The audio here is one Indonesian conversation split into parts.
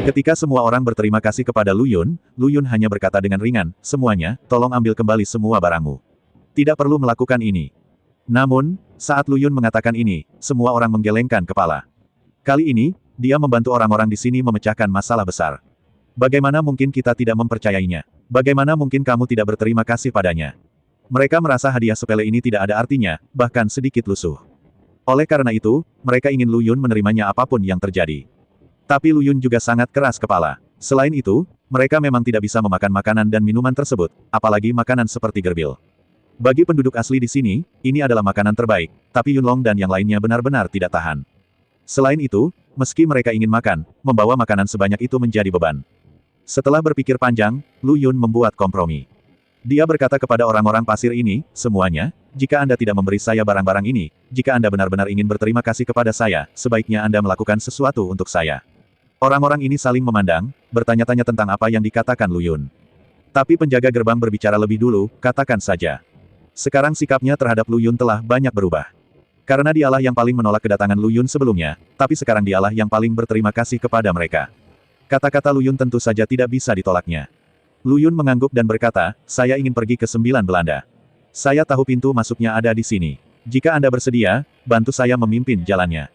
Ketika semua orang berterima kasih kepada Lu Yun hanya berkata dengan ringan, semuanya, tolong ambil kembali semua barangmu. Tidak perlu melakukan ini. Namun, saat Lu Yun mengatakan ini, semua orang menggelengkan kepala. Kali ini, dia membantu orang-orang di sini memecahkan masalah besar. Bagaimana mungkin kita tidak mempercayainya? Bagaimana mungkin kamu tidak berterima kasih padanya? Mereka merasa hadiah sepele ini tidak ada artinya, bahkan sedikit lusuh. Oleh karena itu, mereka ingin Lu Yun menerimanya apapun yang terjadi. Tapi Lu Yun juga sangat keras kepala. Selain itu, mereka memang tidak bisa memakan makanan dan minuman tersebut, apalagi makanan seperti gerbil. Bagi penduduk asli di sini, ini adalah makanan terbaik, tapi Yunlong dan yang lainnya benar-benar tidak tahan. Selain itu, meski mereka ingin makan, membawa makanan sebanyak itu menjadi beban. Setelah berpikir panjang, Lu Yun membuat kompromi. Dia berkata kepada orang-orang pasir ini, semuanya, jika Anda tidak memberi saya barang-barang ini, jika Anda benar-benar ingin berterima kasih kepada saya, sebaiknya Anda melakukan sesuatu untuk saya. Orang-orang ini saling memandang, bertanya-tanya tentang apa yang dikatakan Lu Yun. Tapi penjaga gerbang berbicara lebih dulu, katakan saja. Sekarang sikapnya terhadap Lu Yun telah banyak berubah. Karena dialah yang paling menolak kedatangan Lu Yun sebelumnya, tapi sekarang dialah yang paling berterima kasih kepada mereka. Kata-kata Lu Yun tentu saja tidak bisa ditolaknya. Lu Yun mengangguk dan berkata, saya ingin pergi ke 9 Belanda. Saya tahu pintu masuknya ada di sini. Jika Anda bersedia, bantu saya memimpin jalannya.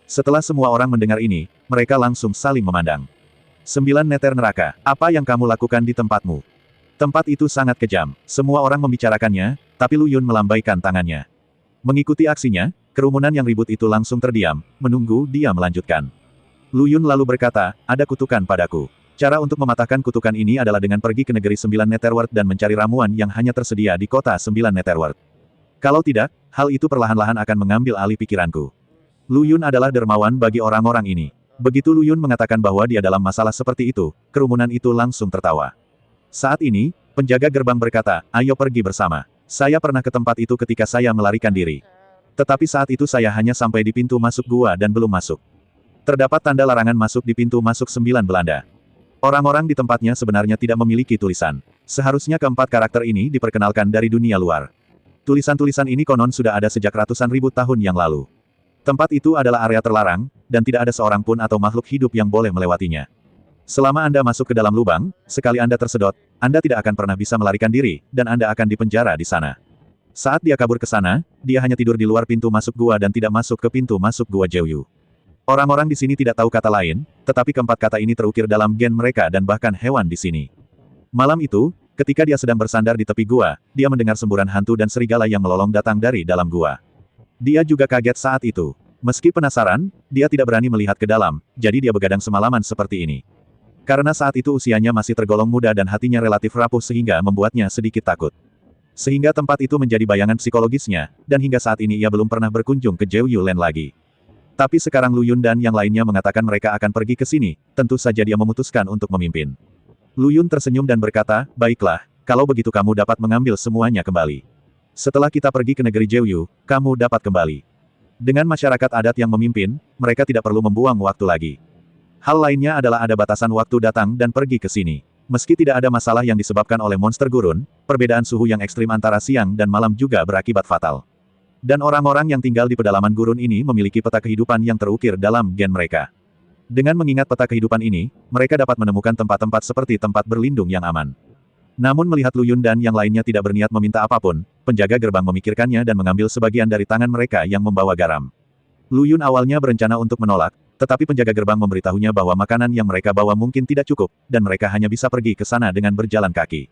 Setelah semua orang mendengar ini, mereka langsung saling memandang. 9 meter neraka, apa yang kamu lakukan di tempatmu? Tempat itu sangat kejam. Semua orang membicarakannya, tapi Lu Yun melambaikan tangannya. Mengikuti aksinya, kerumunan yang ribut itu langsung terdiam, menunggu dia melanjutkan. Lu Yun lalu berkata, ada kutukan padaku. Cara untuk mematahkan kutukan ini adalah dengan pergi ke negeri 9 Netherworld dan mencari ramuan yang hanya tersedia di kota 9 Netherworld. Kalau tidak, hal itu perlahan-lahan akan mengambil alih pikiranku. Lu Yun adalah dermawan bagi orang-orang ini. Begitu Lu Yun mengatakan bahwa dia dalam masalah seperti itu, kerumunan itu langsung tertawa. Saat ini, penjaga gerbang berkata, ayo pergi bersama. Saya pernah ke tempat itu ketika saya melarikan diri. Tetapi saat itu saya hanya sampai di pintu masuk gua dan belum masuk. Terdapat tanda larangan masuk di pintu masuk 9 Belanda. Orang-orang di tempatnya sebenarnya tidak memiliki tulisan. Seharusnya keempat karakter ini diperkenalkan dari dunia luar. Tulisan-tulisan ini konon sudah ada sejak ratusan ribu tahun yang lalu. Tempat itu adalah area terlarang, dan tidak ada seorang pun atau makhluk hidup yang boleh melewatinya. Selama Anda masuk ke dalam lubang, sekali Anda tersedot, Anda tidak akan pernah bisa melarikan diri, dan Anda akan dipenjara di sana. Saat dia kabur ke sana, dia hanya tidur di luar pintu masuk gua dan tidak masuk ke pintu masuk gua Jeoyu. Orang-orang di sini tidak tahu kata lain, tetapi keempat kata ini terukir dalam gen mereka dan bahkan hewan di sini. Malam itu, ketika dia sedang bersandar di tepi gua, dia mendengar semburan hantu dan serigala yang melolong datang dari dalam gua. Dia juga kaget saat itu. Meski penasaran, dia tidak berani melihat ke dalam, jadi dia begadang semalaman seperti ini. Karena saat itu usianya masih tergolong muda dan hatinya relatif rapuh sehingga membuatnya sedikit takut. Sehingga tempat itu menjadi bayangan psikologisnya, dan hingga saat ini ia belum pernah berkunjung ke Jeoyu Land lagi. Tapi sekarang Lu Yun dan yang lainnya mengatakan mereka akan pergi ke sini, tentu saja dia memutuskan untuk memimpin. Lu Yun tersenyum dan berkata, baiklah, kalau begitu kamu dapat mengambil semuanya kembali. Setelah kita pergi ke negeri Jeoyu, kamu dapat kembali. Dengan masyarakat adat yang memimpin, mereka tidak perlu membuang waktu lagi. Hal lainnya adalah ada batasan waktu datang dan pergi ke sini. Meski tidak ada masalah yang disebabkan oleh monster gurun, perbedaan suhu yang ekstrim antara siang dan malam juga berakibat fatal. Dan orang-orang yang tinggal di pedalaman gurun ini memiliki peta kehidupan yang terukir dalam gen mereka. Dengan mengingat peta kehidupan ini, mereka dapat menemukan tempat-tempat seperti tempat berlindung yang aman. Namun melihat Lu Yun dan yang lainnya tidak berniat meminta apapun, penjaga gerbang memikirkannya dan mengambil sebagian dari tangan mereka yang membawa garam. Lu Yun awalnya berencana untuk menolak, tetapi penjaga gerbang memberitahunya bahwa makanan yang mereka bawa mungkin tidak cukup, dan mereka hanya bisa pergi ke sana dengan berjalan kaki.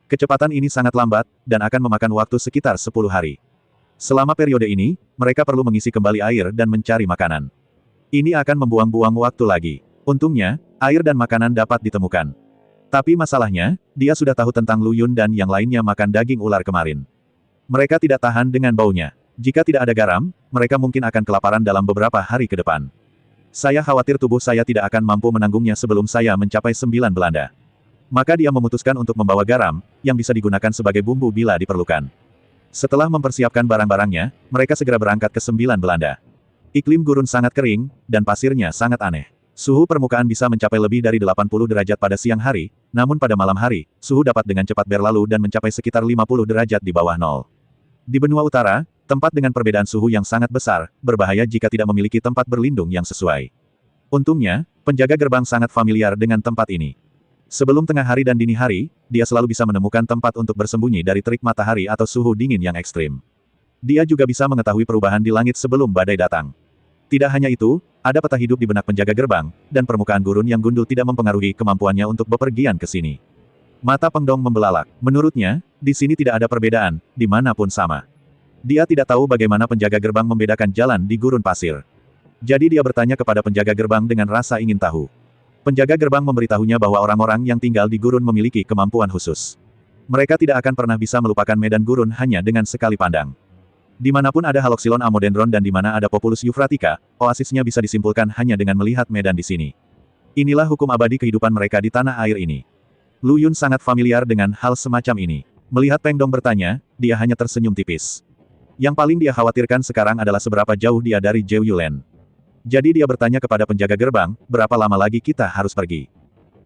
Kecepatan ini sangat lambat, dan akan memakan waktu sekitar 10 hari. Selama periode ini, mereka perlu mengisi kembali air dan mencari makanan. Ini akan membuang-buang waktu lagi. Untungnya, air dan makanan dapat ditemukan. Tapi masalahnya, dia sudah tahu tentang Lu Yun dan yang lainnya makan daging ular kemarin. Mereka tidak tahan dengan baunya. Jika tidak ada garam, mereka mungkin akan kelaparan dalam beberapa hari ke depan. Saya khawatir tubuh saya tidak akan mampu menanggungnya sebelum saya mencapai 9 Belanda. Maka dia memutuskan untuk membawa garam, yang bisa digunakan sebagai bumbu bila diperlukan. Setelah mempersiapkan barang-barangnya, mereka segera berangkat ke 9 Belanda. Iklim gurun sangat kering, dan pasirnya sangat aneh. Suhu permukaan bisa mencapai lebih dari 80 derajat pada siang hari, namun pada malam hari, suhu dapat dengan cepat berlalu dan mencapai sekitar 50 derajat di bawah nol. Di benua utara, tempat dengan perbedaan suhu yang sangat besar, berbahaya jika tidak memiliki tempat berlindung yang sesuai. Untungnya, penjaga gerbang sangat familiar dengan tempat ini. Sebelum tengah hari dan dini hari, dia selalu bisa menemukan tempat untuk bersembunyi dari terik matahari atau suhu dingin yang ekstrim. Dia juga bisa mengetahui perubahan di langit sebelum badai datang. Tidak hanya itu, ada peta hidup di benak penjaga gerbang, dan permukaan gurun yang gundul tidak mempengaruhi kemampuannya untuk bepergian ke sini. Mata Peng Dong membelalak. Menurutnya, di sini tidak ada perbedaan, dimanapun sama. Dia tidak tahu bagaimana penjaga gerbang membedakan jalan di gurun pasir. Jadi dia bertanya kepada penjaga gerbang dengan rasa ingin tahu. Penjaga gerbang memberitahunya bahwa orang-orang yang tinggal di gurun memiliki kemampuan khusus. Mereka tidak akan pernah bisa melupakan medan gurun hanya dengan sekali pandang. Dimanapun ada Haloksilon Amodendron dan di mana ada Populus Eufratica, oasisnya bisa disimpulkan hanya dengan melihat medan di sini. Inilah hukum abadi kehidupan mereka di tanah air ini. Lu Yun sangat familiar dengan hal semacam ini. Melihat Peng Dong bertanya, dia hanya tersenyum tipis. Yang paling dia khawatirkan sekarang adalah seberapa jauh dia dari Zhou Yulen. Jadi dia bertanya kepada penjaga gerbang, berapa lama lagi kita harus pergi?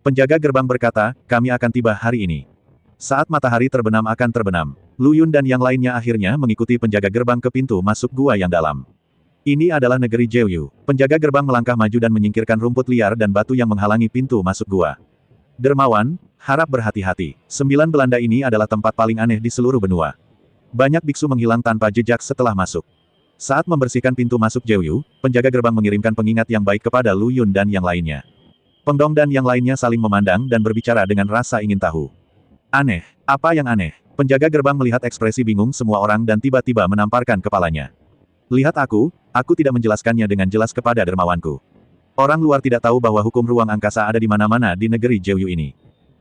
Penjaga gerbang berkata, kami akan tiba hari ini. Saat matahari terbenam akan terbenam. Lu Yun dan yang lainnya akhirnya mengikuti penjaga gerbang ke pintu masuk gua yang dalam. Ini adalah negeri Zhou. Penjaga gerbang melangkah maju dan menyingkirkan rumput liar dan batu yang menghalangi pintu masuk gua. Dermawan, harap berhati-hati. 9 Belanda ini adalah tempat paling aneh di seluruh benua. Banyak biksu menghilang tanpa jejak setelah masuk. Saat membersihkan pintu masuk Zhou, penjaga gerbang mengirimkan pengingat yang baik kepada Lu Yun dan yang lainnya. Peng Dong dan yang lainnya saling memandang dan berbicara dengan rasa ingin tahu. Aneh, apa yang aneh? Penjaga gerbang melihat ekspresi bingung semua orang dan tiba-tiba menamparkan kepalanya. Lihat aku tidak menjelaskannya dengan jelas kepada dermawanku. Orang luar tidak tahu bahwa hukum ruang angkasa ada di mana-mana di negeri Zhou ini.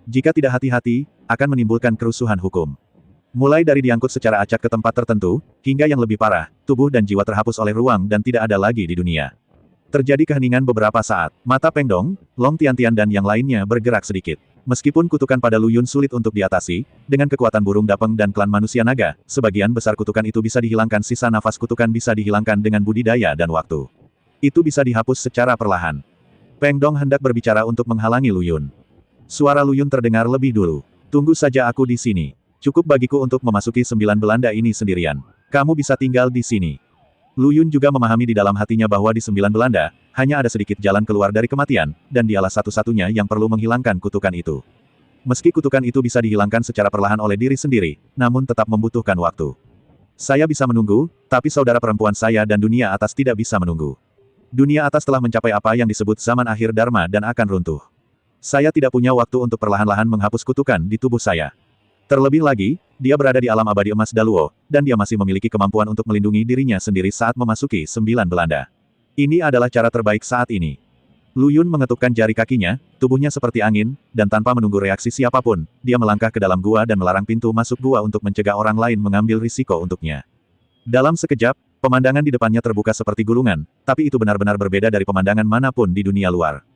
Jika tidak hati-hati, akan menimbulkan kerusuhan hukum. Mulai dari diangkut secara acak ke tempat tertentu, hingga yang lebih parah, tubuh dan jiwa terhapus oleh ruang dan tidak ada lagi di dunia. Terjadi keheningan beberapa saat, mata Peng Dong, Long Tiantian dan yang lainnya bergerak sedikit. Meskipun kutukan pada Lu Yun sulit untuk diatasi, dengan kekuatan burung dapeng dan klan manusia naga, sebagian besar kutukan itu bisa dihilangkan, sisa nafas kutukan bisa dihilangkan dengan budidaya dan waktu. Itu bisa dihapus secara perlahan. Peng Dong hendak berbicara untuk menghalangi Lu Yun. Suara Lu Yun terdengar lebih dulu. Tunggu saja aku di sini. Cukup bagiku untuk memasuki 9 Belanda ini sendirian. Kamu bisa tinggal di sini. Lu Yun juga memahami di dalam hatinya bahwa di 9 Belanda, hanya ada sedikit jalan keluar dari kematian, dan dialah satu-satunya yang perlu menghilangkan kutukan itu. Meski kutukan itu bisa dihilangkan secara perlahan oleh diri sendiri, namun tetap membutuhkan waktu. Saya bisa menunggu, tapi saudara perempuan saya dan dunia atas tidak bisa menunggu. Dunia atas telah mencapai apa yang disebut zaman akhir Dharma dan akan runtuh. Saya tidak punya waktu untuk perlahan-lahan menghapus kutukan di tubuh saya. Terlebih lagi, dia berada di alam abadi emas Daluo, dan dia masih memiliki kemampuan untuk melindungi dirinya sendiri saat memasuki 9 Belanda. Ini adalah cara terbaik saat ini. Lu Yun mengetukkan jari kakinya, tubuhnya seperti angin, dan tanpa menunggu reaksi siapapun, dia melangkah ke dalam gua dan melarang pintu masuk gua untuk mencegah orang lain mengambil risiko untuknya. Dalam sekejap, pemandangan di depannya terbuka seperti gulungan, tapi itu benar-benar berbeda dari pemandangan manapun di dunia luar.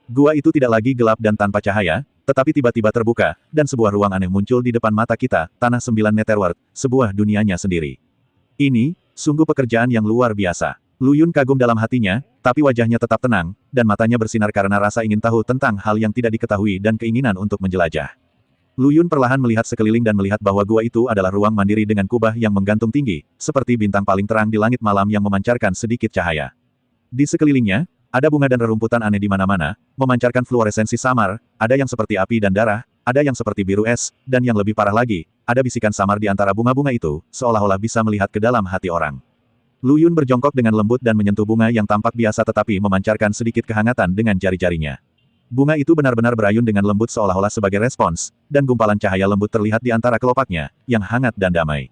Gua itu tidak lagi gelap dan tanpa cahaya, tetapi tiba-tiba terbuka, dan sebuah ruang aneh muncul di depan mata kita, tanah 9 Netherworld, sebuah dunianya sendiri. Ini, sungguh pekerjaan yang luar biasa. Lu Yun kagum dalam hatinya, tapi wajahnya tetap tenang, dan matanya bersinar karena rasa ingin tahu tentang hal yang tidak diketahui dan keinginan untuk menjelajah. Lu Yun perlahan melihat sekeliling dan melihat bahwa gua itu adalah ruang mandiri dengan kubah yang menggantung tinggi, seperti bintang paling terang di langit malam yang memancarkan sedikit cahaya. Di sekelilingnya, ada bunga dan rerumputan aneh di mana-mana, memancarkan fluoresensi samar, ada yang seperti api dan darah, ada yang seperti biru es, dan yang lebih parah lagi, ada bisikan samar di antara bunga-bunga itu, seolah-olah bisa melihat ke dalam hati orang. Lu Yun berjongkok dengan lembut dan menyentuh bunga yang tampak biasa tetapi memancarkan sedikit kehangatan dengan jari-jarinya. Bunga itu benar-benar berayun dengan lembut seolah-olah sebagai respons, dan gumpalan cahaya lembut terlihat di antara kelopaknya, yang hangat dan damai.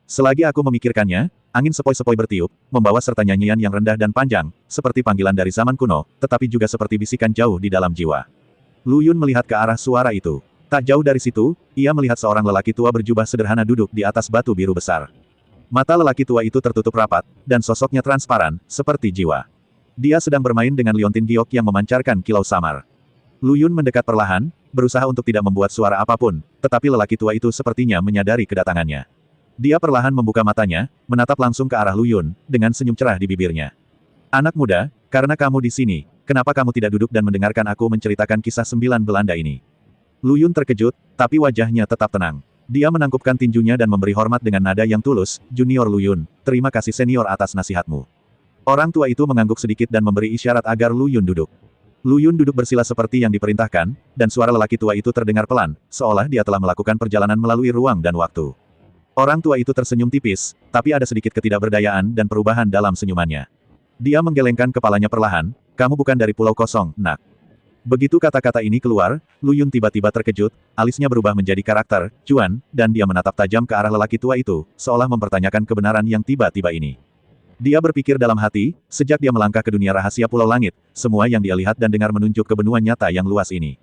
Selagi aku memikirkannya, angin sepoi-sepoi bertiup, membawa serta nyanyian yang rendah dan panjang, seperti panggilan dari zaman kuno, tetapi juga seperti bisikan jauh di dalam jiwa. Lu Yun melihat ke arah suara itu. Tak jauh dari situ, ia melihat seorang lelaki tua berjubah sederhana duduk di atas batu biru besar. Mata lelaki tua itu tertutup rapat, dan sosoknya transparan, seperti jiwa. Dia sedang bermain dengan liontin giok yang memancarkan kilau samar. Lu Yun mendekat perlahan, berusaha untuk tidak membuat suara apapun, tetapi lelaki tua itu sepertinya menyadari kedatangannya. Dia perlahan membuka matanya, menatap langsung ke arah Lu Yun, dengan senyum cerah di bibirnya. Anak muda, karena kamu di sini, kenapa kamu tidak duduk dan mendengarkan aku menceritakan kisah 9 Belanda ini? Lu Yun terkejut, tapi wajahnya tetap tenang. Dia menangkupkan tinjunya dan memberi hormat dengan nada yang tulus, Junior Lu Yun, terima kasih senior atas nasihatmu. Orang tua itu mengangguk sedikit dan memberi isyarat agar Lu Yun duduk. Lu Yun duduk bersila seperti yang diperintahkan, dan suara lelaki tua itu terdengar pelan, seolah dia telah melakukan perjalanan melalui ruang dan waktu. Orang tua itu tersenyum tipis, tapi ada sedikit ketidakberdayaan dan perubahan dalam senyumannya. Dia menggelengkan kepalanya perlahan, "Kamu bukan dari Pulau Kosong, Nak." Begitu kata-kata ini keluar, Lu Yun tiba-tiba terkejut, alisnya berubah menjadi karakter, cuan, dan dia menatap tajam ke arah lelaki tua itu, seolah mempertanyakan kebenaran yang tiba-tiba ini. Dia berpikir dalam hati, sejak dia melangkah ke dunia rahasia Pulau Langit, semua yang dia lihat dan dengar menunjuk ke benua nyata yang luas ini.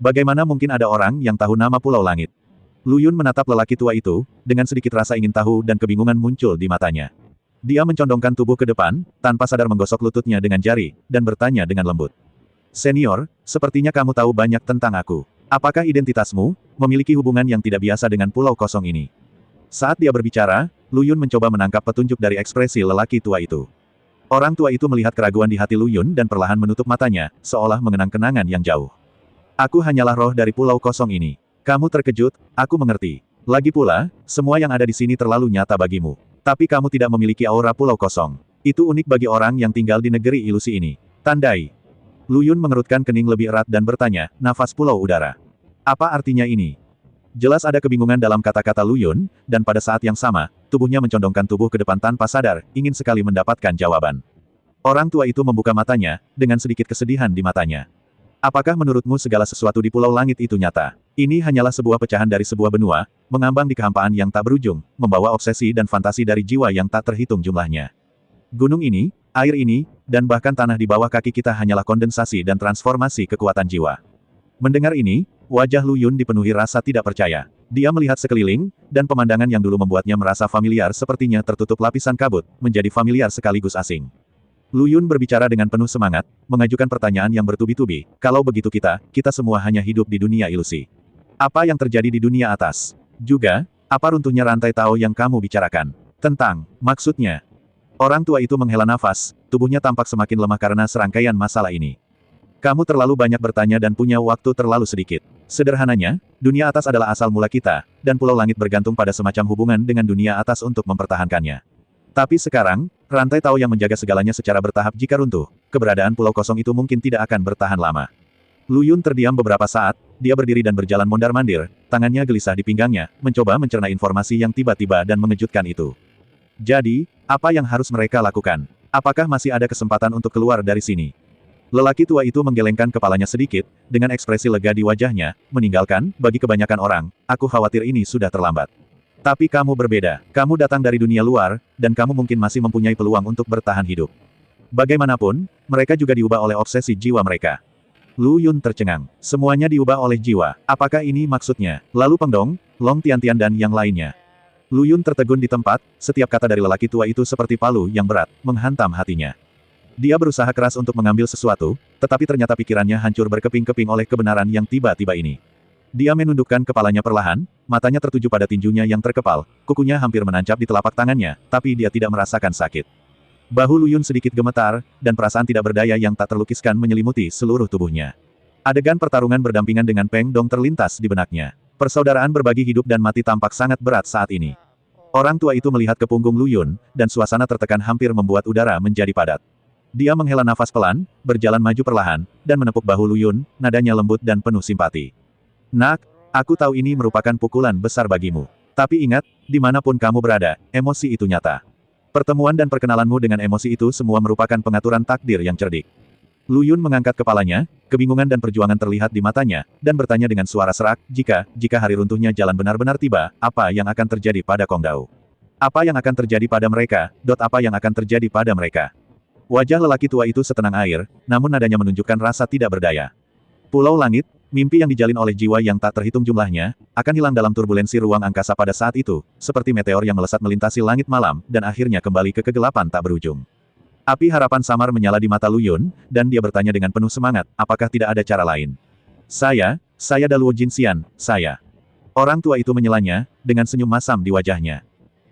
Bagaimana mungkin ada orang yang tahu nama Pulau Langit? Lu Yun menatap lelaki tua itu, dengan sedikit rasa ingin tahu dan kebingungan muncul di matanya. Dia mencondongkan tubuh ke depan, tanpa sadar menggosok lututnya dengan jari, dan bertanya dengan lembut. "Senior, sepertinya kamu tahu banyak tentang aku. Apakah identitasmu memiliki hubungan yang tidak biasa dengan Pulau Kosong ini?" Saat dia berbicara, Lu Yun mencoba menangkap petunjuk dari ekspresi lelaki tua itu. Orang tua itu melihat keraguan di hati Lu Yun dan perlahan menutup matanya, seolah mengenang kenangan yang jauh. "Aku hanyalah roh dari Pulau Kosong ini. Kamu terkejut, aku mengerti. Lagi pula, semua yang ada di sini terlalu nyata bagimu. Tapi kamu tidak memiliki aura Pulau Kosong. Itu unik bagi orang yang tinggal di negeri ilusi ini. Tandai." Lu Yun mengerutkan kening lebih erat dan bertanya, "Nafas pulau udara. Apa artinya ini?" Jelas ada kebingungan dalam kata-kata Lu Yun, dan pada saat yang sama, tubuhnya mencondongkan tubuh ke depan tanpa sadar, ingin sekali mendapatkan jawaban. Orang tua itu membuka matanya, dengan sedikit kesedihan di matanya. "Apakah menurutmu segala sesuatu di Pulau Langit itu nyata? Ini hanyalah sebuah pecahan dari sebuah benua, mengambang di kehampaan yang tak berujung, membawa obsesi dan fantasi dari jiwa yang tak terhitung jumlahnya. Gunung ini, air ini, dan bahkan tanah di bawah kaki kita hanyalah kondensasi dan transformasi kekuatan jiwa." Mendengar ini, wajah Lu Yun dipenuhi rasa tidak percaya. Dia melihat sekeliling, dan pemandangan yang dulu membuatnya merasa familiar sepertinya tertutup lapisan kabut, menjadi familiar sekaligus asing. Lu Yun berbicara dengan penuh semangat, mengajukan pertanyaan yang bertubi-tubi, "Kalau begitu kita semua hanya hidup di dunia ilusi. Apa yang terjadi di dunia atas? Juga, apa runtuhnya rantai Tao yang kamu bicarakan? Tentang, maksudnya?" Orang tua itu menghela nafas, tubuhnya tampak semakin lemah karena serangkaian masalah ini. "Kamu terlalu banyak bertanya dan punya waktu terlalu sedikit. Sederhananya, dunia atas adalah asal mula kita, dan Pulau Langit bergantung pada semacam hubungan dengan dunia atas untuk mempertahankannya. Tapi sekarang, rantai Tao yang menjaga segalanya secara bertahap jika runtuh, keberadaan Pulau Kosong itu mungkin tidak akan bertahan lama." Lu Yun terdiam beberapa saat, dia berdiri dan berjalan mondar-mandir, tangannya gelisah di pinggangnya, mencoba mencerna informasi yang tiba-tiba dan mengejutkan itu. Jadi, apa yang harus mereka lakukan? Apakah masih ada kesempatan untuk keluar dari sini? Lelaki tua itu menggelengkan kepalanya sedikit, dengan ekspresi lega di wajahnya, meninggalkan, bagi kebanyakan orang, aku khawatir ini sudah terlambat. Tapi kamu berbeda, kamu datang dari dunia luar, dan kamu mungkin masih mempunyai peluang untuk bertahan hidup. Bagaimanapun, mereka juga diubah oleh obsesi jiwa mereka. Lu Yun tercengang. Semuanya diubah oleh jiwa. Apakah ini maksudnya? Lalu Peng Dong, Long Tiantian dan yang lainnya. Lu Yun tertegun di tempat, setiap kata dari lelaki tua itu seperti palu yang berat, menghantam hatinya. Dia berusaha keras untuk mengambil sesuatu, tetapi ternyata pikirannya hancur berkeping-keping oleh kebenaran yang tiba-tiba ini. Dia menundukkan kepalanya perlahan, matanya tertuju pada tinjunya yang terkepal, kukunya hampir menancap di telapak tangannya, tapi dia tidak merasakan sakit. Bahu Lu Yun sedikit gemetar, dan perasaan tidak berdaya yang tak terlukiskan menyelimuti seluruh tubuhnya. Adegan pertarungan berdampingan dengan Peng Dong terlintas di benaknya. Persaudaraan berbagi hidup dan mati tampak sangat berat saat ini. Orang tua itu melihat ke punggung Lu Yun, dan suasana tertekan hampir membuat udara menjadi padat. Dia menghela nafas pelan, berjalan maju perlahan, dan menepuk bahu Lu Yun, nadanya lembut dan penuh simpati. "Nak, aku tahu ini merupakan pukulan besar bagimu. Tapi ingat, dimanapun kamu berada, emosi itu nyata. Pertemuan dan perkenalanmu dengan emosi itu semua merupakan pengaturan takdir yang cerdik." Lu Yun mengangkat kepalanya, kebingungan dan perjuangan terlihat di matanya, dan bertanya dengan suara serak, jika hari runtuhnya jalan benar-benar tiba, apa yang akan terjadi pada Kong Dao? Apa yang akan terjadi pada mereka? Apa yang akan terjadi pada mereka? Wajah lelaki tua itu setenang air, namun nadanya menunjukkan rasa tidak berdaya. Pulau Langit, mimpi yang dijalin oleh jiwa yang tak terhitung jumlahnya, akan hilang dalam turbulensi ruang angkasa pada saat itu, seperti meteor yang melesat melintasi langit malam, dan akhirnya kembali ke kegelapan tak berujung. Api harapan samar menyala di mata Lu Yun, dan dia bertanya dengan penuh semangat, apakah tidak ada cara lain? Saya Daluo Jinxian, saya." Orang tua itu menyelanya, dengan senyum masam di wajahnya.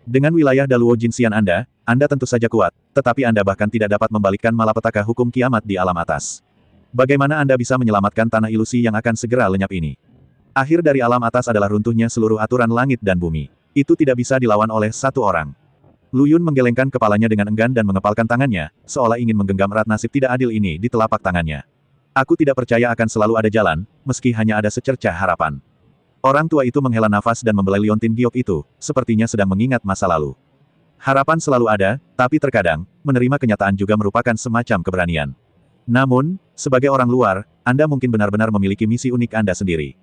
"Dengan wilayah Daluo Jinxian Anda tentu saja kuat, tetapi Anda bahkan tidak dapat membalikkan malapetaka hukum kiamat di alam atas. Bagaimana Anda bisa menyelamatkan tanah ilusi yang akan segera lenyap ini? Akhir dari alam atas adalah runtuhnya seluruh aturan langit dan bumi. Itu tidak bisa dilawan oleh satu orang." Lu Yun menggelengkan kepalanya dengan enggan dan mengepalkan tangannya, seolah ingin menggenggam erat nasib tidak adil ini di telapak tangannya. Aku tidak percaya akan selalu ada jalan, meski hanya ada secercah harapan. Orang tua itu menghela nafas dan membelai liontin giok itu, sepertinya sedang mengingat masa lalu. Harapan selalu ada, tapi terkadang, menerima kenyataan juga merupakan semacam keberanian. Namun, sebagai orang luar, Anda mungkin benar-benar memiliki misi unik Anda sendiri.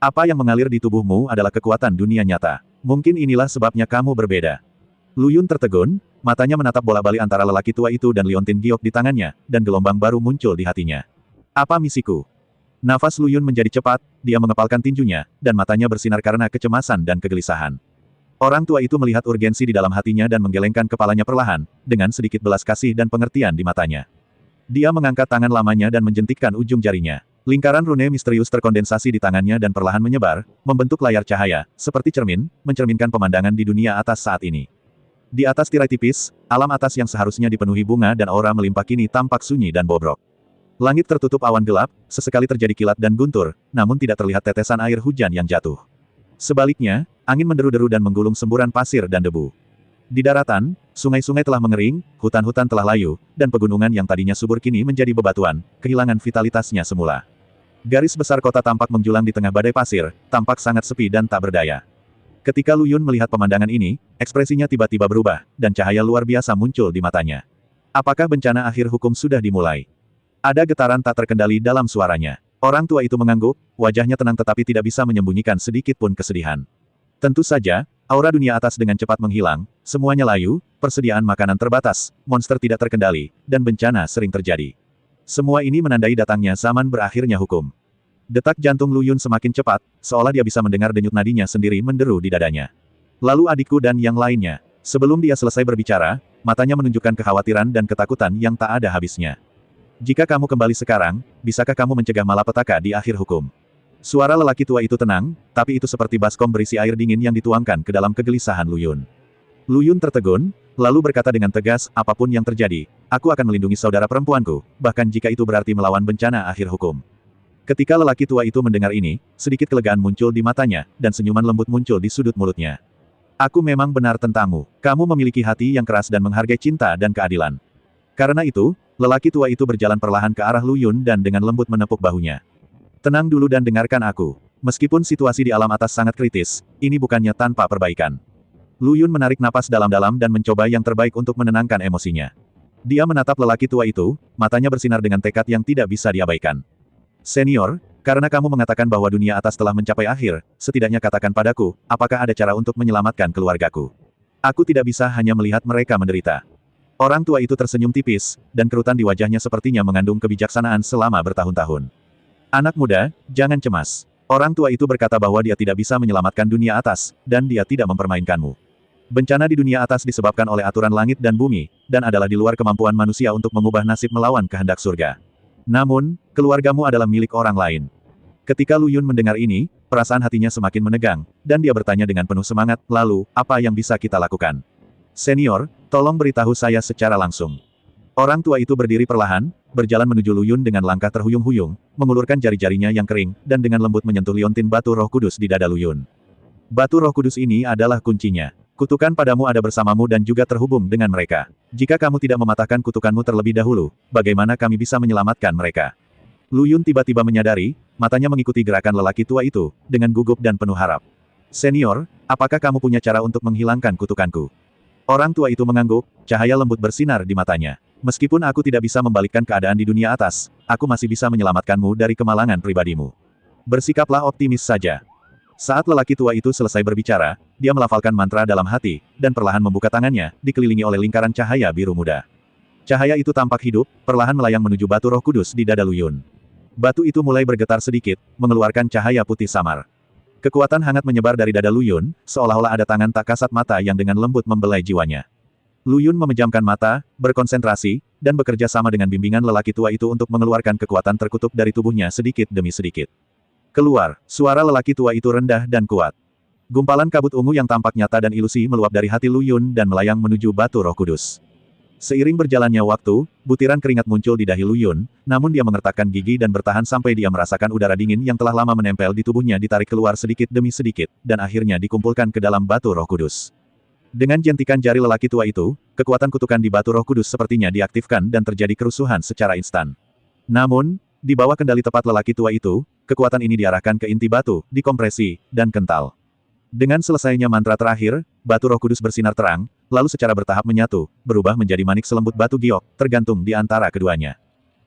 Apa yang mengalir di tubuhmu adalah kekuatan dunia nyata. Mungkin inilah sebabnya kamu berbeda. Lu Yun tertegun, matanya menatap bola-balik antara lelaki tua itu dan liontin giok di tangannya, dan gelombang baru muncul di hatinya. Apa misiku? Nafas Lu Yun menjadi cepat, dia mengepalkan tinjunya, dan matanya bersinar karena kecemasan dan kegelisahan. Orang tua itu melihat urgensi di dalam hatinya dan menggelengkan kepalanya perlahan, dengan sedikit belas kasih dan pengertian di matanya. Dia mengangkat tangan lamanya dan menjentikkan ujung jarinya. Lingkaran rune misterius terkondensasi di tangannya dan perlahan menyebar, membentuk layar cahaya, seperti cermin, mencerminkan pemandangan di dunia atas saat ini. Di atas tirai tipis, alam atas yang seharusnya dipenuhi bunga dan aura melimpah kini tampak sunyi dan bobrok. Langit tertutup awan gelap, sesekali terjadi kilat dan guntur, namun tidak terlihat tetesan air hujan yang jatuh. Sebaliknya, angin menderu-deru dan menggulung semburan pasir dan debu. Di daratan, sungai-sungai telah mengering, hutan-hutan telah layu, dan pegunungan yang tadinya subur kini menjadi bebatuan, kehilangan vitalitasnya semula. Garis besar kota tampak menjulang di tengah badai pasir, tampak sangat sepi dan tak berdaya. Ketika Lu Yun melihat pemandangan ini, ekspresinya tiba-tiba berubah, dan cahaya luar biasa muncul di matanya. Apakah bencana akhir hukum sudah dimulai? Ada getaran tak terkendali dalam suaranya. Orang tua itu mengangguk, wajahnya tenang tetapi tidak bisa menyembunyikan sedikit pun kesedihan. Tentu saja, aura dunia atas dengan cepat menghilang, semuanya layu, persediaan makanan terbatas, monster tidak terkendali, dan bencana sering terjadi. Semua ini menandai datangnya zaman berakhirnya hukum. Detak jantung Lu Yun semakin cepat, seolah dia bisa mendengar denyut nadinya sendiri menderu di dadanya. Lalu adikku dan yang lainnya. Sebelum dia selesai berbicara, matanya menunjukkan kekhawatiran dan ketakutan yang tak ada habisnya. Jika kamu kembali sekarang, bisakah kamu mencegah malapetaka di akhir hukum? Suara lelaki tua itu tenang, tapi itu seperti baskom berisi air dingin yang dituangkan ke dalam kegelisahan Lu Yun. Lu Yun tertegun, lalu berkata dengan tegas, apapun yang terjadi, aku akan melindungi saudara perempuanku, bahkan jika itu berarti melawan bencana akhir hukum. Ketika lelaki tua itu mendengar ini, sedikit kelegaan muncul di matanya, dan senyuman lembut muncul di sudut mulutnya. Aku memang benar tentangmu. Kamu memiliki hati yang keras dan menghargai cinta dan keadilan. Karena itu, lelaki tua itu berjalan perlahan ke arah Lu Yun dan dengan lembut menepuk bahunya. Tenang dulu dan dengarkan aku. Meskipun situasi di alam atas sangat kritis, ini bukannya tanpa perbaikan. Lu Yun menarik napas dalam-dalam dan mencoba yang terbaik untuk menenangkan emosinya. Dia menatap lelaki tua itu, matanya bersinar dengan tekad yang tidak bisa diabaikan. Senior, karena kamu mengatakan bahwa dunia atas telah mencapai akhir, setidaknya katakan padaku, apakah ada cara untuk menyelamatkan keluargaku? Aku tidak bisa hanya melihat mereka menderita. Orang tua itu tersenyum tipis, dan kerutan di wajahnya sepertinya mengandung kebijaksanaan selama bertahun-tahun. Anak muda, jangan cemas. Orang tua itu berkata bahwa dia tidak bisa menyelamatkan dunia atas, dan dia tidak mempermainkanmu. Bencana di dunia atas disebabkan oleh aturan langit dan bumi, dan adalah di luar kemampuan manusia untuk mengubah nasib melawan kehendak surga. Namun, keluargamu adalah milik orang lain. Ketika Lu Yun mendengar ini, perasaan hatinya semakin menegang, dan dia bertanya dengan penuh semangat, lalu, apa yang bisa kita lakukan? Senior, tolong beritahu saya secara langsung. Orang tua itu berdiri perlahan, berjalan menuju Lu Yun dengan langkah terhuyung-huyung, mengulurkan jari-jarinya yang kering, dan dengan lembut menyentuh liontin batu roh kudus di dada Lu Yun. Batu roh kudus ini adalah kuncinya. Kutukan padamu ada bersamamu dan juga terhubung dengan mereka. Jika kamu tidak mematahkan kutukanmu terlebih dahulu, bagaimana kami bisa menyelamatkan mereka? Lu Yun tiba-tiba menyadari, matanya mengikuti gerakan lelaki tua itu, dengan gugup dan penuh harap. Senior, apakah kamu punya cara untuk menghilangkan kutukanku? Orang tua itu mengangguk, cahaya lembut bersinar di matanya. Meskipun aku tidak bisa membalikkan keadaan di dunia atas, aku masih bisa menyelamatkanmu dari kemalangan pribadimu. Bersikaplah optimis saja. Saat lelaki tua itu selesai berbicara, dia melafalkan mantra dalam hati, dan perlahan membuka tangannya, dikelilingi oleh lingkaran cahaya biru muda. Cahaya itu tampak hidup, perlahan melayang menuju batu roh kudus di dada Lu Yun. Batu itu mulai bergetar sedikit, mengeluarkan cahaya putih samar. Kekuatan hangat menyebar dari dada Lu Yun, seolah-olah ada tangan tak kasat mata yang dengan lembut membelai jiwanya. Lu Yun memejamkan mata, berkonsentrasi, dan bekerja sama dengan bimbingan lelaki tua itu untuk mengeluarkan kekuatan terkutuk dari tubuhnya sedikit demi sedikit. Keluar, suara lelaki tua itu rendah dan kuat. Gumpalan kabut ungu yang tampak nyata dan ilusi meluap dari hati Lu Yun dan melayang menuju batu roh kudus. Seiring berjalannya waktu, butiran keringat muncul di dahi Lu Yun, namun dia mengertakkan gigi dan bertahan sampai dia merasakan udara dingin yang telah lama menempel di tubuhnya ditarik keluar sedikit demi sedikit, dan akhirnya dikumpulkan ke dalam batu roh kudus. Dengan jentikan jari lelaki tua itu, kekuatan kutukan di batu roh kudus sepertinya diaktifkan dan terjadi kerusuhan secara instan. Namun, di bawah kendali tepat lelaki tua itu, kekuatan ini diarahkan ke inti batu, dikompresi, dan kental. Dengan selesainya mantra terakhir, batu roh kudus bersinar terang, lalu secara bertahap menyatu, berubah menjadi manik selembut batu giok, tergantung di antara keduanya.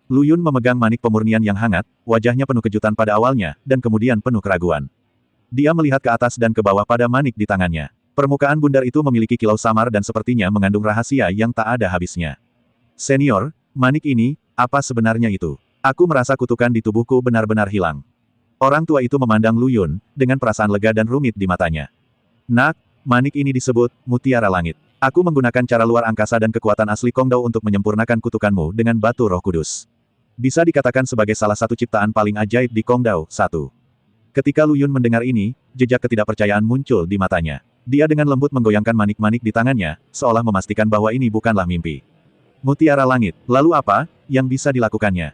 Lu Yun memegang manik pemurnian yang hangat, wajahnya penuh kejutan pada awalnya, dan kemudian penuh keraguan. Dia melihat ke atas dan ke bawah pada manik di tangannya. Permukaan bundar itu memiliki kilau samar dan sepertinya mengandung rahasia yang tak ada habisnya. Senior, manik ini, apa sebenarnya itu? Aku merasa kutukan di tubuhku benar-benar hilang. Orang tua itu memandang Lu Yun, dengan perasaan lega dan rumit di matanya. Nak, manik ini disebut, Mutiara Langit. Aku menggunakan cara luar angkasa dan kekuatan asli Kongdao untuk menyempurnakan kutukanmu dengan batu roh kudus. Bisa dikatakan sebagai salah satu ciptaan paling ajaib di Kongdao. 1. Ketika Lu Yun mendengar ini, jejak ketidakpercayaan muncul di matanya. Dia dengan lembut menggoyangkan manik-manik di tangannya, seolah memastikan bahwa ini bukanlah mimpi. Mutiara Langit, lalu apa yang bisa dilakukannya?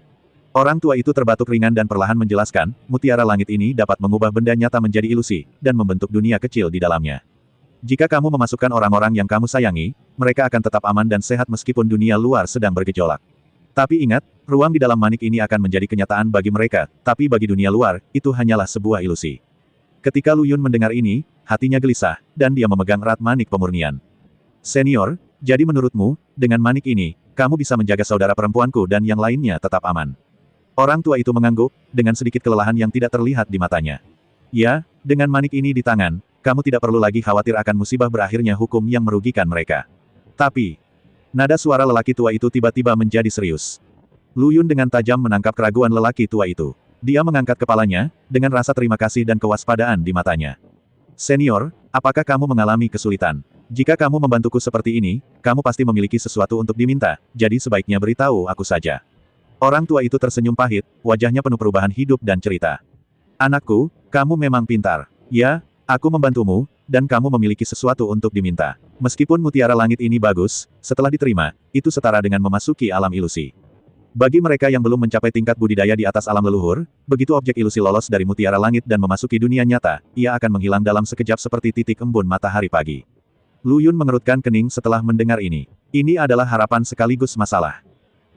Orang tua itu terbatuk ringan dan perlahan menjelaskan, Mutiara Langit ini dapat mengubah benda nyata menjadi ilusi, dan membentuk dunia kecil di dalamnya. Jika kamu memasukkan orang-orang yang kamu sayangi, mereka akan tetap aman dan sehat meskipun dunia luar sedang bergejolak. Tapi ingat, ruang di dalam manik ini akan menjadi kenyataan bagi mereka, tapi bagi dunia luar, itu hanyalah sebuah ilusi. Ketika Lu Yun mendengar ini, hatinya gelisah, dan dia memegang erat manik pemurnian. Senior, jadi menurutmu, dengan manik ini, kamu bisa menjaga saudara perempuanku dan yang lainnya tetap aman. Orang tua itu mengangguk, dengan sedikit kelelahan yang tidak terlihat di matanya. Ya, dengan manik ini di tangan, kamu tidak perlu lagi khawatir akan musibah berakhirnya hukum yang merugikan mereka. Tapi, nada suara lelaki tua itu tiba-tiba menjadi serius. Lu Yun dengan tajam menangkap keraguan lelaki tua itu. Dia mengangkat kepalanya, dengan rasa terima kasih dan kewaspadaan di matanya. Senior, apakah kamu mengalami kesulitan? Jika kamu membantuku seperti ini, kamu pasti memiliki sesuatu untuk diminta, jadi sebaiknya beritahu aku saja. Orang tua itu tersenyum pahit, wajahnya penuh perubahan hidup dan cerita. Anakku, kamu memang pintar. Ya, aku membantumu, dan kamu memiliki sesuatu untuk diminta. Meskipun mutiara langit ini bagus, setelah diterima, itu setara dengan memasuki alam ilusi. Bagi mereka yang belum mencapai tingkat budidaya di atas alam leluhur, begitu objek ilusi lolos dari mutiara langit dan memasuki dunia nyata, ia akan menghilang dalam sekejap seperti titik embun matahari pagi. Lu Yun mengerutkan kening setelah mendengar ini. Ini adalah harapan sekaligus masalah.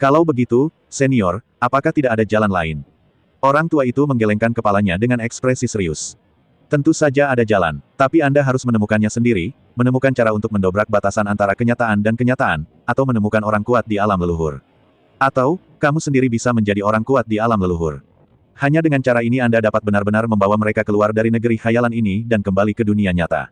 Kalau begitu, senior, apakah tidak ada jalan lain? Orang tua itu menggelengkan kepalanya dengan ekspresi serius. Tentu saja ada jalan, tapi Anda harus menemukannya sendiri, menemukan cara untuk mendobrak batasan antara kenyataan dan kenyataan, atau menemukan orang kuat di alam leluhur. Atau, kamu sendiri bisa menjadi orang kuat di alam leluhur. Hanya dengan cara ini Anda dapat benar-benar membawa mereka keluar dari negeri khayalan ini dan kembali ke dunia nyata.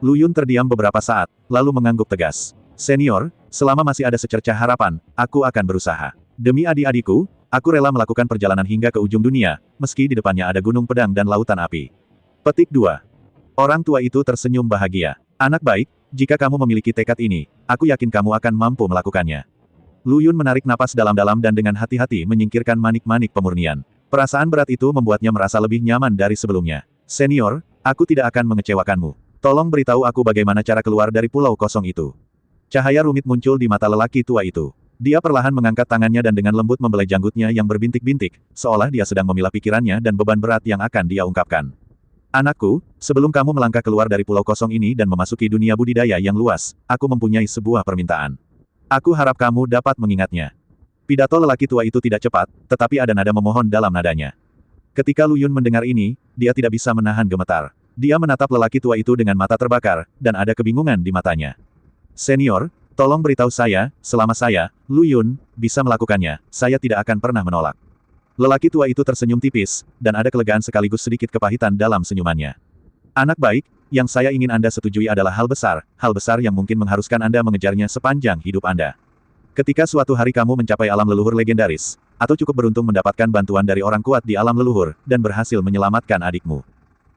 Lu Yun terdiam beberapa saat, lalu mengangguk tegas. Senior, selama masih ada secercah harapan, aku akan berusaha. Demi adik-adikku, aku rela melakukan perjalanan hingga ke ujung dunia, meski di depannya ada gunung pedang dan lautan api. Petik 2. Orang tua itu tersenyum bahagia. Anak baik, jika kamu memiliki tekad ini, aku yakin kamu akan mampu melakukannya. Lu Yun menarik napas dalam-dalam dan dengan hati-hati menyingkirkan manik-manik pemurnian. Perasaan berat itu membuatnya merasa lebih nyaman dari sebelumnya. Senior, aku tidak akan mengecewakanmu. Tolong beritahu aku bagaimana cara keluar dari pulau kosong itu. Cahaya rumit muncul di mata lelaki tua itu. Dia perlahan mengangkat tangannya dan dengan lembut membelai janggutnya yang berbintik-bintik, seolah dia sedang memilah pikirannya dan beban berat yang akan dia ungkapkan. Anakku, sebelum kamu melangkah keluar dari pulau kosong ini dan memasuki dunia budidaya yang luas, aku mempunyai sebuah permintaan. Aku harap kamu dapat mengingatnya. Pidato lelaki tua itu tidak cepat, tetapi ada nada memohon dalam nadanya. Ketika Lu Yun mendengar ini, dia tidak bisa menahan gemetar. Dia menatap lelaki tua itu dengan mata terbakar, dan ada kebingungan di matanya. Senior, tolong beritahu saya, selama saya, Lu Yun, bisa melakukannya, saya tidak akan pernah menolak. Lelaki tua itu tersenyum tipis, dan ada kelegaan sekaligus sedikit kepahitan dalam senyumannya. Anak baik, yang saya ingin Anda setujui adalah hal besar yang mungkin mengharuskan Anda mengejarnya sepanjang hidup Anda. Ketika suatu hari kamu mencapai alam leluhur legendaris, atau cukup beruntung mendapatkan bantuan dari orang kuat di alam leluhur, dan berhasil menyelamatkan adikmu.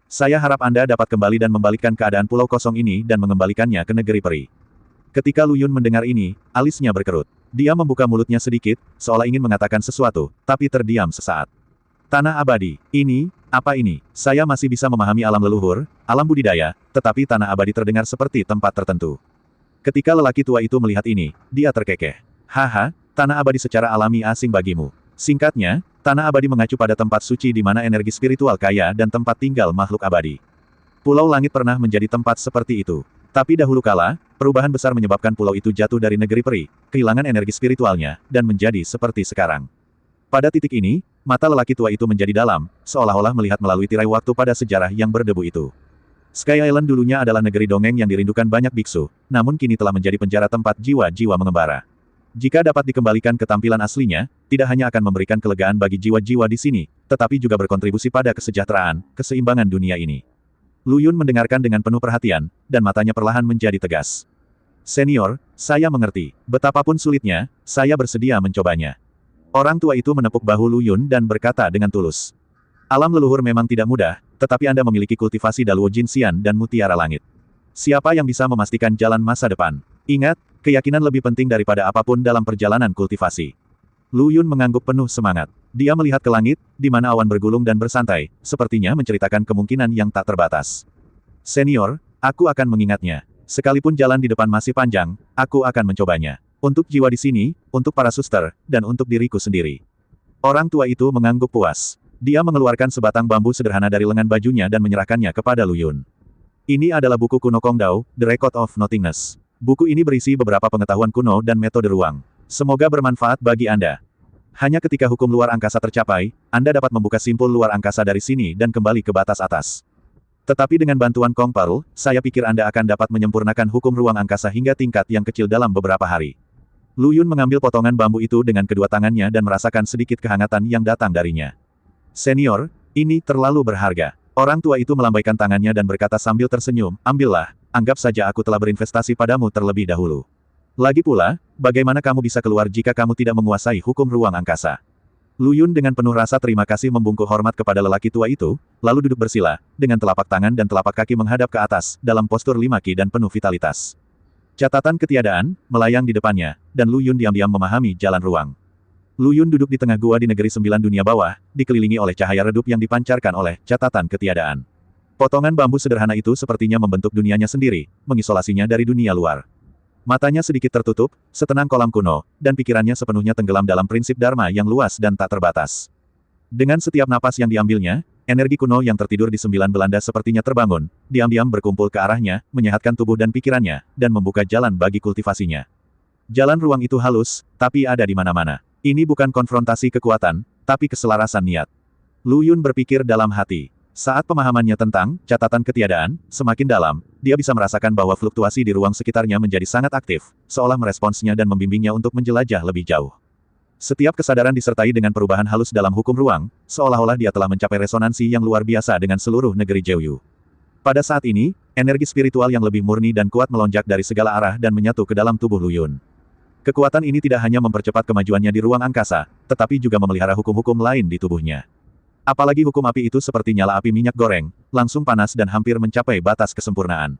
Saya harap Anda dapat kembali dan membalikkan keadaan pulau kosong ini dan mengembalikannya ke negeri peri. Ketika Lu Yun mendengar ini, alisnya berkerut. Dia membuka mulutnya sedikit, seolah ingin mengatakan sesuatu, tapi terdiam sesaat. Tanah abadi, apa ini? Saya masih bisa memahami alam leluhur, alam budidaya, tetapi tanah abadi terdengar seperti tempat tertentu. Ketika lelaki tua itu melihat ini, dia terkekeh. Haha, tanah abadi secara alami asing bagimu. Singkatnya, tanah abadi mengacu pada tempat suci di mana energi spiritual kaya dan tempat tinggal makhluk abadi. Pulau Langit pernah menjadi tempat seperti itu. Tapi dahulu kala, perubahan besar menyebabkan pulau itu jatuh dari negeri peri, kehilangan energi spiritualnya, dan menjadi seperti sekarang. Pada titik ini, mata lelaki tua itu menjadi dalam, seolah-olah melihat melalui tirai waktu pada sejarah yang berdebu itu. Sky Island dulunya adalah negeri dongeng yang dirindukan banyak biksu, namun kini telah menjadi penjara tempat jiwa-jiwa mengembara. Jika dapat dikembalikan ke tampilan aslinya, tidak hanya akan memberikan kelegaan bagi jiwa-jiwa di sini, tetapi juga berkontribusi pada kesejahteraan, keseimbangan dunia ini. Lu Yun mendengarkan dengan penuh perhatian, dan matanya perlahan menjadi tegas. Senior, saya mengerti. Betapapun sulitnya, saya bersedia mencobanya. Orang tua itu menepuk bahu Lu Yun dan berkata dengan tulus. Alam leluhur memang tidak mudah, tetapi Anda memiliki kultivasi Daluo Jinxian dan Mutiara Langit. Siapa yang bisa memastikan jalan masa depan? Ingat, keyakinan lebih penting daripada apapun dalam perjalanan kultivasi. Lu Yun mengangguk penuh semangat. Dia melihat ke langit, di mana awan bergulung dan bersantai, sepertinya menceritakan kemungkinan yang tak terbatas. Senior, aku akan mengingatnya. Sekalipun jalan di depan masih panjang, aku akan mencobanya. Untuk jiwa di sini, untuk para suster, dan untuk diriku sendiri. Orang tua itu mengangguk puas. Dia mengeluarkan sebatang bambu sederhana dari lengan bajunya dan menyerahkannya kepada Lu Yun. Ini adalah buku kuno Kong Dao, The Record of Nothingness. Buku ini berisi beberapa pengetahuan kuno dan metode ruang. Semoga bermanfaat bagi Anda. Hanya ketika hukum luar angkasa tercapai, Anda dapat membuka simpul luar angkasa dari sini dan kembali ke batas atas. Tetapi dengan bantuan Kong Pearl, saya pikir Anda akan dapat menyempurnakan hukum ruang angkasa hingga tingkat yang kecil dalam beberapa hari. Lu Yun mengambil potongan bambu itu dengan kedua tangannya dan merasakan sedikit kehangatan yang datang darinya. Senior, ini terlalu berharga. Orang tua itu melambaikan tangannya dan berkata sambil tersenyum, ambillah, anggap saja aku telah berinvestasi padamu terlebih dahulu. Lagi pula, bagaimana kamu bisa keluar jika kamu tidak menguasai hukum ruang angkasa? Lu Yun dengan penuh rasa terima kasih membungkuk hormat kepada lelaki tua itu, lalu duduk bersila, dengan telapak tangan dan telapak kaki menghadap ke atas, dalam postur 5 Ki dan penuh vitalitas. Catatan ketiadaan, melayang di depannya, dan Lu Yun diam-diam memahami jalan ruang. Lu Yun duduk di tengah gua di negeri 9 dunia bawah, dikelilingi oleh cahaya redup yang dipancarkan oleh catatan ketiadaan. Potongan bambu sederhana itu sepertinya membentuk dunianya sendiri, mengisolasinya dari dunia luar. Matanya sedikit tertutup, setenang kolam kuno, dan pikirannya sepenuhnya tenggelam dalam prinsip Dharma yang luas dan tak terbatas. Dengan setiap napas yang diambilnya, energi kuno yang tertidur di 9 Belanda sepertinya terbangun, diam-diam berkumpul ke arahnya, menyehatkan tubuh dan pikirannya, dan membuka jalan bagi kultivasinya. Jalan ruang itu halus, tapi ada di mana-mana. Ini bukan konfrontasi kekuatan, tapi keselarasan niat. Lu Yun berpikir dalam hati. Saat pemahamannya tentang catatan ketiadaan semakin dalam, dia bisa merasakan bahwa fluktuasi di ruang sekitarnya menjadi sangat aktif, seolah meresponsnya dan membimbingnya untuk menjelajah lebih jauh. Setiap kesadaran disertai dengan perubahan halus dalam hukum ruang, seolah-olah dia telah mencapai resonansi yang luar biasa dengan seluruh negeri Jeoyu. Pada saat ini, energi spiritual yang lebih murni dan kuat melonjak dari segala arah dan menyatu ke dalam tubuh Lu Yun. Kekuatan ini tidak hanya mempercepat kemajuannya di ruang angkasa, tetapi juga memelihara hukum-hukum lain di tubuhnya. Apalagi hukum api itu seperti nyala api minyak goreng, langsung panas dan hampir mencapai batas kesempurnaan.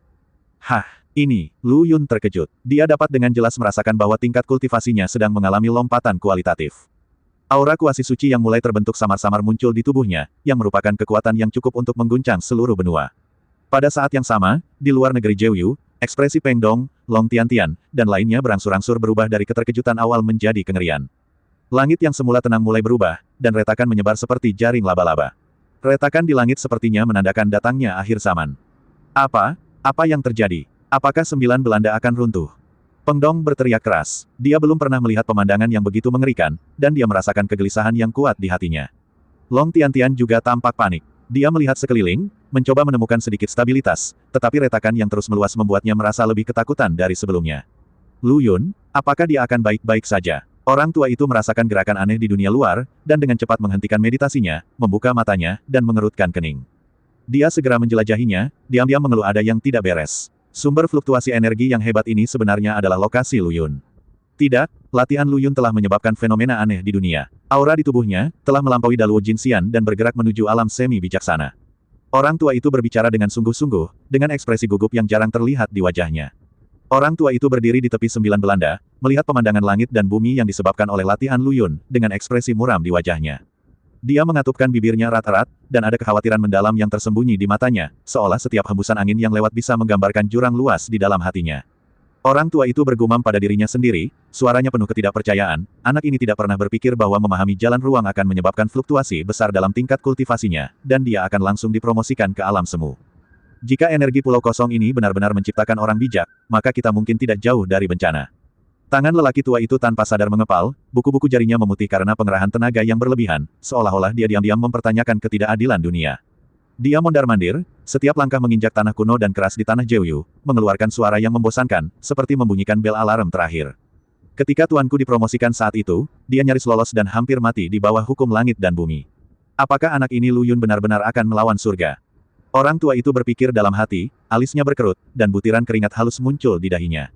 Hah, ini, Lu Yun terkejut. Dia dapat dengan jelas merasakan bahwa tingkat kultivasinya sedang mengalami lompatan kualitatif. Aura kuasi suci yang mulai terbentuk samar-samar muncul di tubuhnya, yang merupakan kekuatan yang cukup untuk mengguncang seluruh benua. Pada saat yang sama, di luar negeri Jeoyu, ekspresi Peng Dong, Long Tiantian, dan lainnya berangsur-angsur berubah dari keterkejutan awal menjadi kengerian. Langit yang semula tenang mulai berubah, dan retakan menyebar seperti jaring laba-laba. Retakan di langit sepertinya menandakan datangnya akhir zaman. Apa? Apa yang terjadi? Apakah 9 Belanda akan runtuh? Peng Dong berteriak keras. Dia belum pernah melihat pemandangan yang begitu mengerikan, dan dia merasakan kegelisahan yang kuat di hatinya. Long Tiantian juga tampak panik. Dia melihat sekeliling, mencoba menemukan sedikit stabilitas, tetapi retakan yang terus meluas membuatnya merasa lebih ketakutan dari sebelumnya. Lu Yun, apakah dia akan baik-baik saja? Orang tua itu merasakan gerakan aneh di dunia luar, dan dengan cepat menghentikan meditasinya, membuka matanya, dan mengerutkan kening. Dia segera menjelajahinya, diam-diam mengeluh ada yang tidak beres. Sumber fluktuasi energi yang hebat ini sebenarnya adalah lokasi Lu Yun. Tidak, latihan Lu Yun telah menyebabkan fenomena aneh di dunia. Aura di tubuhnya, telah melampaui Daluo Jinxian dan bergerak menuju alam semi bijaksana. Orang tua itu berbicara dengan sungguh-sungguh, dengan ekspresi gugup yang jarang terlihat di wajahnya. Orang tua itu berdiri di tepi 9 Belanda, melihat pemandangan langit dan bumi yang disebabkan oleh latihan Lu Yun, dengan ekspresi muram di wajahnya. Dia mengatupkan bibirnya erat-erat, dan ada kekhawatiran mendalam yang tersembunyi di matanya, seolah setiap hembusan angin yang lewat bisa menggambarkan jurang luas di dalam hatinya. Orang tua itu bergumam pada dirinya sendiri, suaranya penuh ketidakpercayaan, anak ini tidak pernah berpikir bahwa memahami jalan ruang akan menyebabkan fluktuasi besar dalam tingkat kultivasinya, dan dia akan langsung dipromosikan ke alam semu. Jika energi pulau kosong ini benar-benar menciptakan orang bijak, maka kita mungkin tidak jauh dari bencana. Tangan lelaki tua itu tanpa sadar mengepal, buku-buku jarinya memutih karena pengerahan tenaga yang berlebihan, seolah-olah dia diam-diam mempertanyakan ketidakadilan dunia. Dia mondar-mandir, setiap langkah menginjak tanah kuno dan keras di tanah Jeoyu, mengeluarkan suara yang membosankan, seperti membunyikan bel alarm terakhir. Ketika tuanku dipromosikan saat itu, dia nyaris lolos dan hampir mati di bawah hukum langit dan bumi. Apakah anak ini Lu Yun benar-benar akan melawan surga? Orang tua itu berpikir dalam hati, alisnya berkerut, dan butiran keringat halus muncul di dahinya.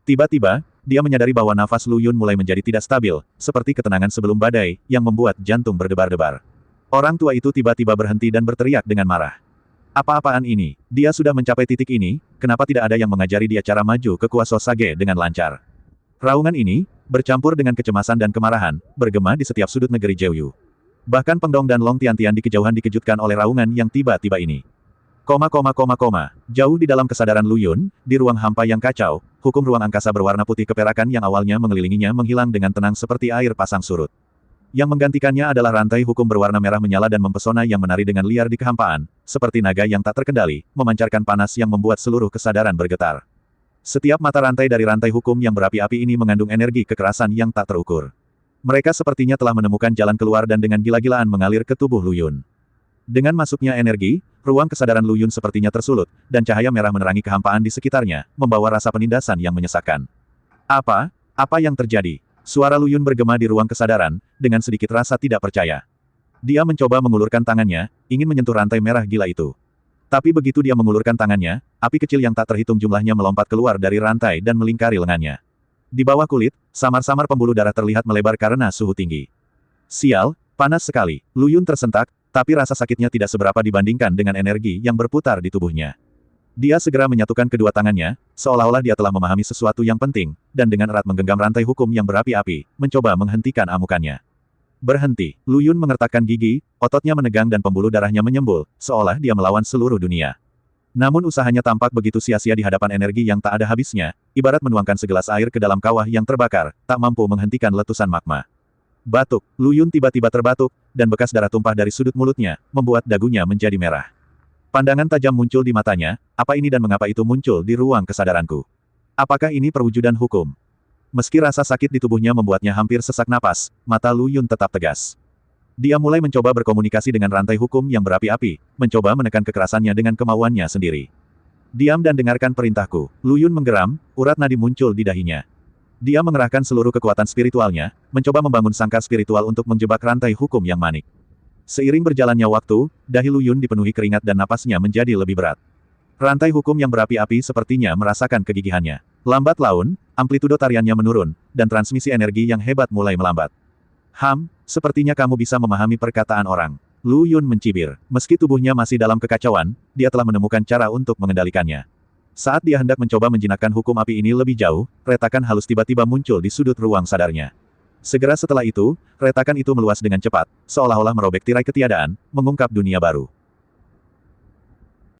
Tiba-tiba, dia menyadari bahwa nafas Lu Yun mulai menjadi tidak stabil, seperti ketenangan sebelum badai, yang membuat jantung berdebar-debar. Orang tua itu tiba-tiba berhenti dan berteriak dengan marah. Apa-apaan ini? Dia sudah mencapai titik ini, kenapa tidak ada yang mengajari dia cara maju ke Kuaso Sage dengan lancar? Raungan ini, bercampur dengan kecemasan dan kemarahan, bergema di setiap sudut negeri Jeoyu. Bahkan Peng Dong dan Long Tiantian di kejauhan dikejutkan oleh raungan yang tiba-tiba ini. Jauh di dalam kesadaran Lu Yun, di ruang hampa yang kacau, hukum ruang angkasa berwarna putih keperakan yang awalnya mengelilinginya menghilang dengan tenang seperti air pasang surut. Yang menggantikannya adalah rantai hukum berwarna merah menyala dan mempesona yang menari dengan liar di kehampaan, seperti naga yang tak terkendali, memancarkan panas yang membuat seluruh kesadaran bergetar. Setiap mata rantai dari rantai hukum yang berapi-api ini mengandung energi kekerasan yang tak terukur. Mereka sepertinya telah menemukan jalan keluar dan dengan gila-gilaan mengalir ke tubuh Lu Yun. Dengan masuknya energi, ruang kesadaran Lu Yun sepertinya tersulut, dan cahaya merah menerangi kehampaan di sekitarnya, membawa rasa penindasan yang menyesakkan. Apa? Apa yang terjadi? Suara Lu Yun bergema di ruang kesadaran, dengan sedikit rasa tidak percaya. Dia mencoba mengulurkan tangannya, ingin menyentuh rantai merah gila itu. Tapi begitu dia mengulurkan tangannya, api kecil yang tak terhitung jumlahnya melompat keluar dari rantai dan melingkari lengannya. Di bawah kulit, samar-samar pembuluh darah terlihat melebar karena suhu tinggi. Sial, panas sekali. Lu Yun tersentak, tapi rasa sakitnya tidak seberapa dibandingkan dengan energi yang berputar di tubuhnya. Dia segera menyatukan kedua tangannya, seolah-olah dia telah memahami sesuatu yang penting, dan dengan erat menggenggam rantai hukum yang berapi-api, mencoba menghentikan amukannya. Berhenti. Lu Yun mengertakkan gigi, ototnya menegang dan pembuluh darahnya menyembul, seolah dia melawan seluruh dunia. Namun usahanya tampak begitu sia-sia di hadapan energi yang tak ada habisnya, ibarat menuangkan segelas air ke dalam kawah yang terbakar, tak mampu menghentikan letusan magma. Batuk. Lu Yun tiba-tiba terbatuk, dan bekas darah tumpah dari sudut mulutnya, membuat dagunya menjadi merah. Pandangan tajam muncul di matanya, apa ini dan mengapa itu muncul di ruang kesadaranku? Apakah ini perwujudan hukum? Meski rasa sakit di tubuhnya membuatnya hampir sesak napas, mata Lu Yun tetap tegas. Dia mulai mencoba berkomunikasi dengan rantai hukum yang berapi-api, mencoba menekan kekerasannya dengan kemauannya sendiri. Diam dan dengarkan perintahku. Lu Yun menggeram, urat nadi muncul di dahinya. Dia mengerahkan seluruh kekuatan spiritualnya, mencoba membangun sangkar spiritual untuk menjebak rantai hukum yang manik. Seiring berjalannya waktu, dahi Lu Yun dipenuhi keringat dan napasnya menjadi lebih berat. Rantai hukum yang berapi-api sepertinya merasakan kegigihannya. Lambat laun, amplitudo tariannya menurun, dan transmisi energi yang hebat mulai melambat. Sepertinya kamu bisa memahami perkataan orang. Lu Yun mencibir. Meski tubuhnya masih dalam kekacauan, dia telah menemukan cara untuk mengendalikannya. Saat dia hendak mencoba menjinakkan hukum api ini lebih jauh, retakan halus tiba-tiba muncul di sudut ruang sadarnya. Segera setelah itu, retakan itu meluas dengan cepat, seolah-olah merobek tirai ketiadaan, mengungkap dunia baru.